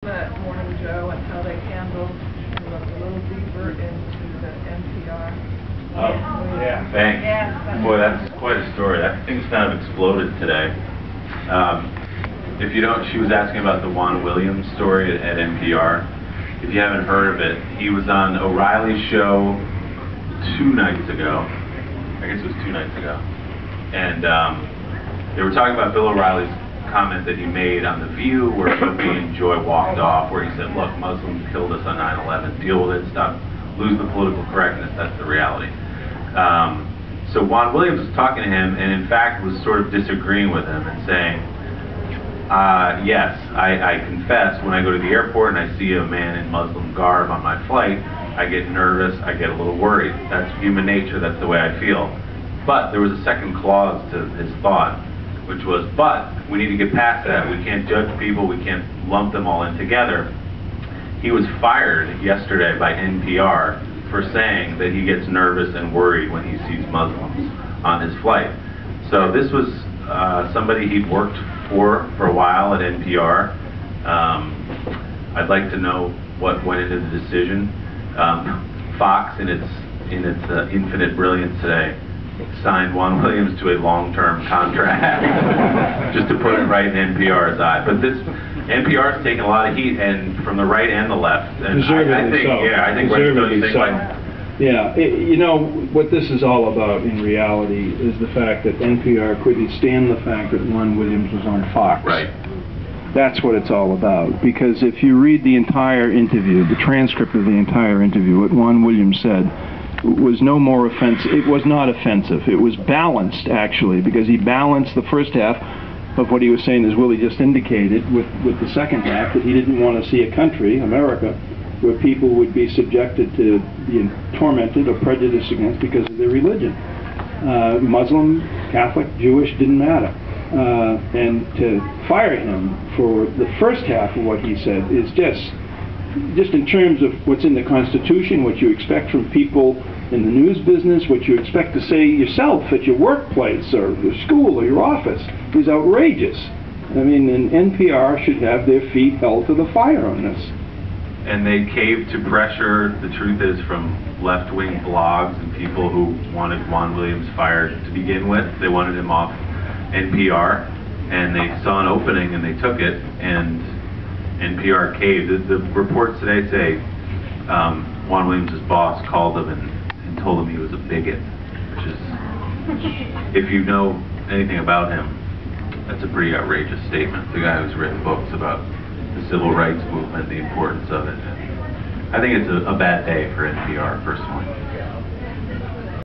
That Morning Joe and how they handled, look a little deeper into the NPR. Oh, yeah. Thanks. Yeah. Boy, that's quite a story. That thing's kind of exploded today. If you don't, she was asking about the Juan Williams story at NPR. If you haven't heard of it, he was on O'Reilly's show 2 nights ago. I guess it was 2 nights ago. And they were talking about Bill O'Reilly's comment that he made on The View, where Opie and Joy walked off, where he said, look, Muslims killed us on 9/11, deal with it, stop, lose the political correctness, that's the reality. So Juan Williams was talking to him, and in fact was sort of disagreeing with him and saying, yes, I confess, when I go to the airport and I see a man in Muslim garb on my flight, I get nervous, I get a little worried. That's human nature, that's the way I feel. But there was a second clause to his thought, which was, but we need to get past that. We can't judge people, we can't lump them all in together. He was fired yesterday by NPR for saying that he gets nervous and worried when he sees Muslims on his flight. So this was somebody he'd worked for a while at NPR. I'd like to know what went into the decision. Fox, in its infinite brilliance today, signed Juan Williams to a long-term contract, just to put it right in NPR's eye. But this NPR's taking a lot of heat, and from the right and the left. And I think, so. yeah, I think we're doing things like. Yeah, you know what this is all about in reality is the fact that NPR couldn't stand the fact that Juan Williams was on Fox. Right. That's what it's all about. Because if you read the entire interview, the transcript of the entire interview, what Juan Williams said was no more offensive. It was not offensive. It was balanced, actually, because he balanced the first half of what he was saying, as Willie just indicated, with the second half, that he didn't want to see a country, America, where people would be subjected to being tormented or prejudiced against because of their religion. Muslim, Catholic, Jewish, didn't matter. And to fire him for the first half of what he said is just in terms of what's in the Constitution, what you expect from people in the news business, what you expect to say yourself at your workplace or your school or your office, is outrageous. I mean, and NPR should have their feet held to the fire on this. And they caved to pressure, the truth is, from left-wing blogs and people who wanted Juan Williams fired to begin with. They wanted him off NPR, and they saw an opening and they took it, and NPR caved. The reports today say Juan Williams' boss called him and told him he was a bigot, which is, if you know anything about him, that's a pretty outrageous statement. The guy who's written books about the civil rights movement, the importance of it. I think it's a bad day for NPR, personally.